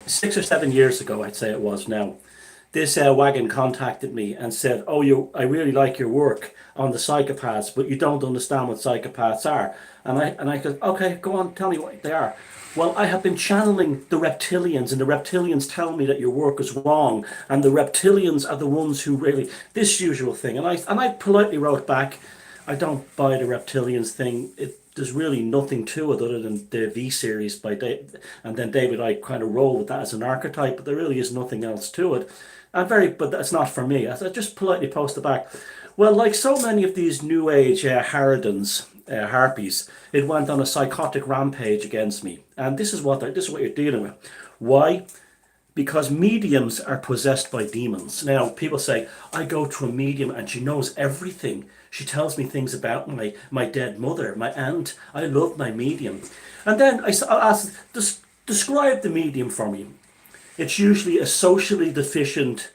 6 or 7 years ago, I'd say it was now, this wagon contacted me and said, "Oh, I really like your work on the psychopaths, but you don't understand what psychopaths are." And I go, "Okay, go on, tell me what they are." "Well, I have been channeling the reptilians, and the reptilians tell me that your work is wrong, and the reptilians are the ones who really this usual thing." And I politely wrote back, "I don't buy the reptilians thing. There's really nothing to it other than the V series by Dave, and then David. I kind of roll with that as an archetype, but there really is nothing else to it. But that's not for me." I just politely posted back, "Well, like so many of these new age harridans, harpies, it went on a psychotic rampage against me, and this is what you're dealing with. Why? Because mediums are possessed by demons." Now, people say, "I go to a medium and she knows everything. She tells me things about my dead mother, my aunt. I love my medium." And then I'll ask, describe the medium for me. It's usually a socially deficient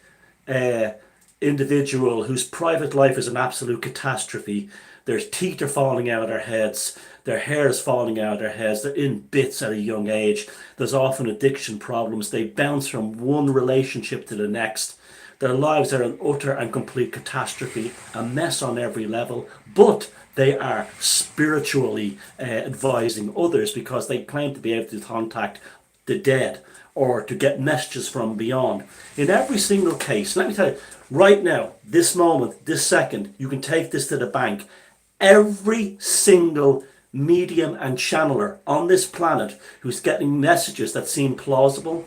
uh, individual whose private life is an absolute catastrophe. Their teeth are falling out of their heads, their hair is falling out of their heads, they're in bits at a young age. There's often addiction problems. They bounce from one relationship to the next. Their lives are an utter and complete catastrophe, a mess on every level, but they are spiritually advising others because they claim to be able to contact the dead or to get messages from beyond. In every single case, let me tell you, right now, this moment, this second, you can take this to the bank. Every single medium and channeler on this planet who's getting messages that seem plausible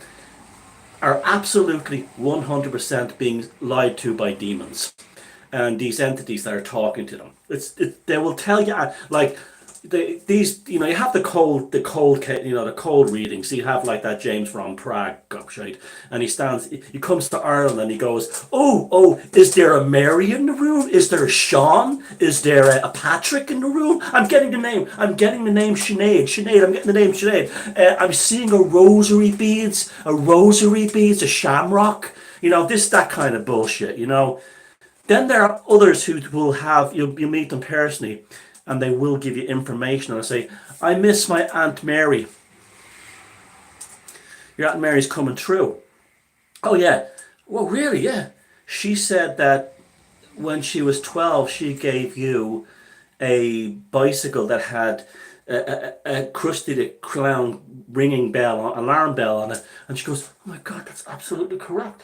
are absolutely 100% being lied to by demons and these entities that are talking to them. They will tell you, like, these, you have the cold readings. So you have like that James from Prague, right? And he comes to Ireland and he goes, "Oh, is there a Mary in the room? Is there a Sean? Is there a Patrick in the room? I'm getting the name Sinead, I'm getting the name Sinead. I'm seeing a rosary beads, a shamrock, that kind of bullshit. Then there are others who will have, you meet them personally, and they will give you information. And say, "I miss my Aunt Mary. Your Aunt Mary's coming through." "Oh, yeah." "Well, really, yeah. She said that when she was 12, she gave you a bicycle that had a Krusty the Clown ringing bell, alarm bell on it." And she goes, "Oh my God, that's absolutely correct."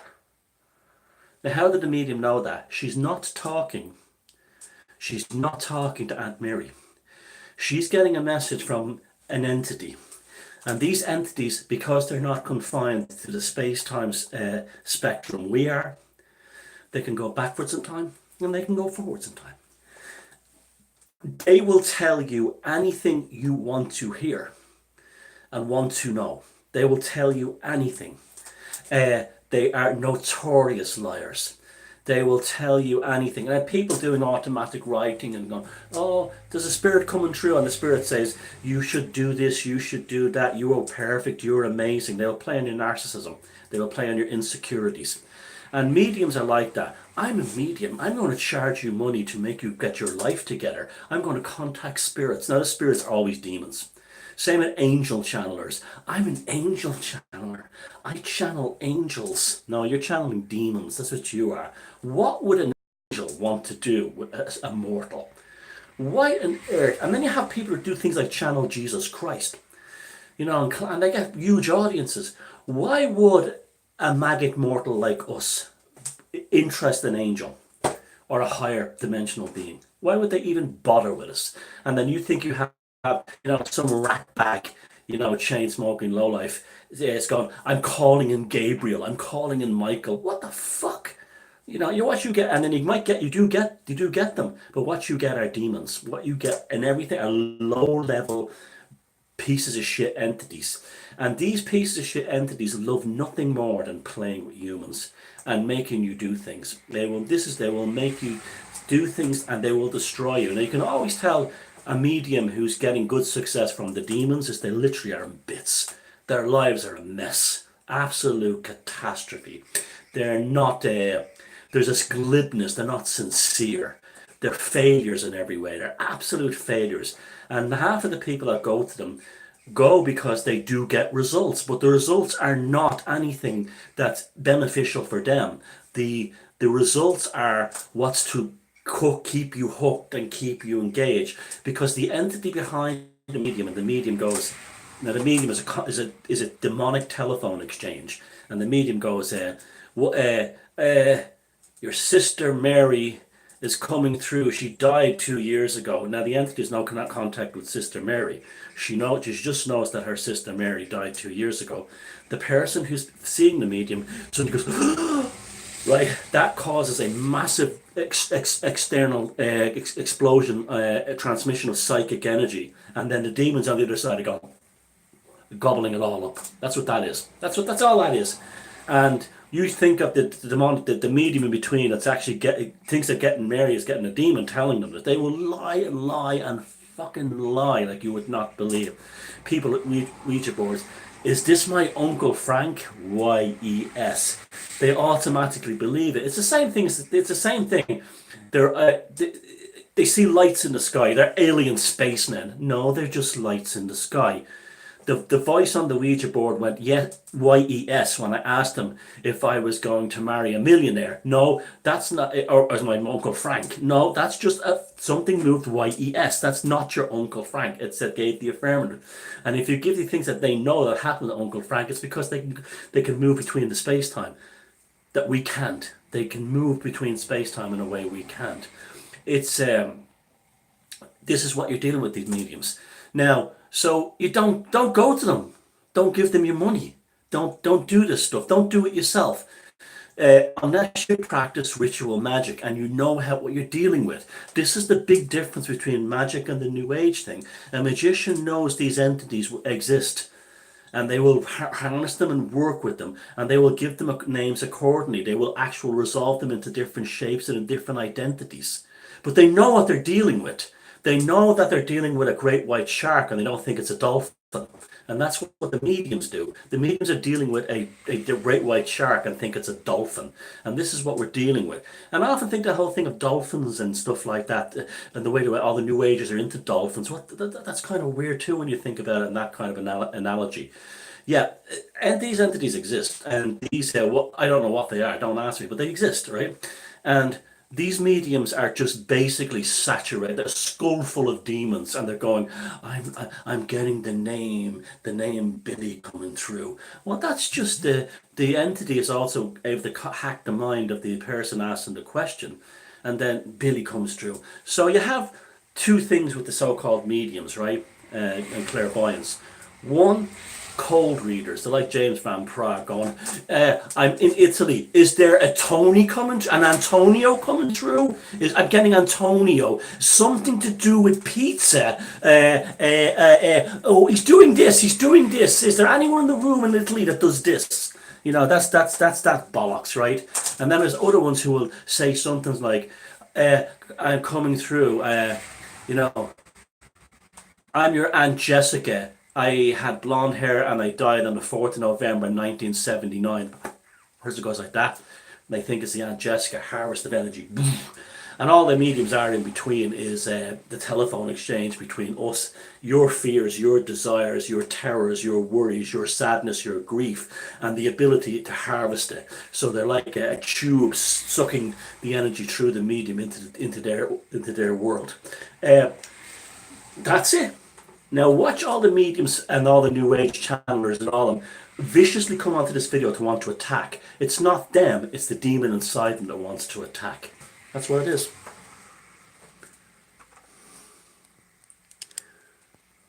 Now, how did the medium know that? She's not talking. She's not talking to Aunt Mary. She's getting a message from an entity. And these entities, because they're not confined to the space-time spectrum we are, they can go backwards in time and they can go forwards in time. They will tell you anything you want to hear and want to know. They will tell you anything. They are notorious liars. They will tell you anything. And people doing automatic writing and going, "Oh, there's a spirit coming through," and the spirit says, "You should do this, you should do that, you are perfect, you're amazing." They will play on your narcissism. They will play on your insecurities. And mediums are like that. "I'm a medium. I'm going to charge you money to make you get your life together. I'm going to contact spirits." Now, the spirits are always demons. Same with angel channelers. "I'm an angel channeler. I channel angels." No, you're channeling demons. That's what you are. What would an angel want to do with a mortal? Why on earth? And then you have people who do things like channel Jesus Christ, and they get huge audiences. Why would a maggot mortal like us interest an angel or a higher dimensional being? Why would they even bother with us? And then you think you have some rat bag, chain smoking lowlife. It's gone, "I'm calling in Gabriel. I'm calling in Michael." What the fuck? What you get, and then you do get them, but what you get are demons. What you get and everything are low level pieces of shit entities. And these pieces of shit entities love nothing more than playing with humans and making you do things. They will make you do things and they will destroy you. Now you can always tell a medium who's getting good success from the demons is they literally are in bits. Their lives are a mess. Absolute catastrophe. They're not there's this glibness, they're not sincere. They're failures in every way. They're absolute failures. And half of the people that go to them go because they do get results, but the results are not anything that's beneficial for them. The results are what's to keep you hooked and keep you engaged, because the entity behind the medium, and the medium goes, now the medium is a demonic telephone exchange, and the medium goes, your sister Mary is coming through. She died 2 years ago. Now the entity has no contact with Sister Mary. She just knows that her sister Mary died 2 years ago. The person who's seeing the medium suddenly goes, right? That causes a massive external explosion, transmission of psychic energy, and then the demons on the other side are going, gobbling it all up. That's what that is. That's all that is. And you think of the medium in between that's actually thinks that getting Mary is getting a demon telling them that. They will lie and lie and fucking lie like you would not believe. People at Ouija boards, is this my Uncle Frank? YES. They automatically believe it. It's the same thing. It's the same thing. They see lights in the sky. They're alien spacemen. No, they're just lights in the sky. The voice on the Ouija board went, yes, YES, when I asked him if I was going to marry a millionaire. No, that's not, or as my Uncle Frank. No, that's just something moved YES. That's not your Uncle Frank. It said gave the affirmative. And if you give the things that they know that happened to Uncle Frank, it's because they can move between the space-time that we can't. They can move between space-time in a way we can't. It's this is what you're dealing with, these mediums. Now, so you don't go to them. Don't give them your money. Don't do this stuff. Don't do it yourself. Unless you practice ritual magic and you know what you're dealing with. This is the big difference between magic and the New Age thing. A magician knows these entities exist, and they will harness them and work with them, and they will give them names accordingly. They will actually resolve them into different shapes and in different identities. But they know what they're dealing with. They know that they're dealing with a great white shark, and they don't think it's a dolphin. And that's what the mediums do. The mediums are dealing with a great white shark and think it's a dolphin. And this is what we're dealing with. And I often think the whole thing of dolphins and stuff like that, and the way all the New Agers are into dolphins, that's kind of weird too when you think about it in that kind of analogy. Yeah, and these entities exist. And these, I don't know what they are, don't ask me, but they exist, right? And these mediums are just basically saturated. They're skull full of demons, and they're going, I'm getting the name Billy coming through. Well, that's just the entity is also able to hack the mind of the person asking the question, and then Billy comes through. So you have two things with the so-called mediums, right, and clairvoyance. One, cold readers. They're like James Van Prague going, I'm in Italy. Is there an Antonio coming through? I'm getting Antonio. Something to do with pizza. Oh, he's doing this. Is there anyone in the room in Italy that does this? You know, that's that bollocks, right? And then there's other ones who will say something like, I'm coming through, I'm your Aunt Jessica. I had blonde hair and I died on the 4th of November 1979. Person goes like that. And they think it's the Aunt Jessica, harvest of energy. And all the mediums are in between is the telephone exchange between us, your fears, your desires, your terrors, your worries, your sadness, your grief, and the ability to harvest it. So they're like a tube sucking the energy through the medium into their world. That's it. Now watch all the mediums and all the New Age channelers and all of them viciously come onto this video to want to attack. It's not them, it's the demon inside them that wants to attack. That's what it is.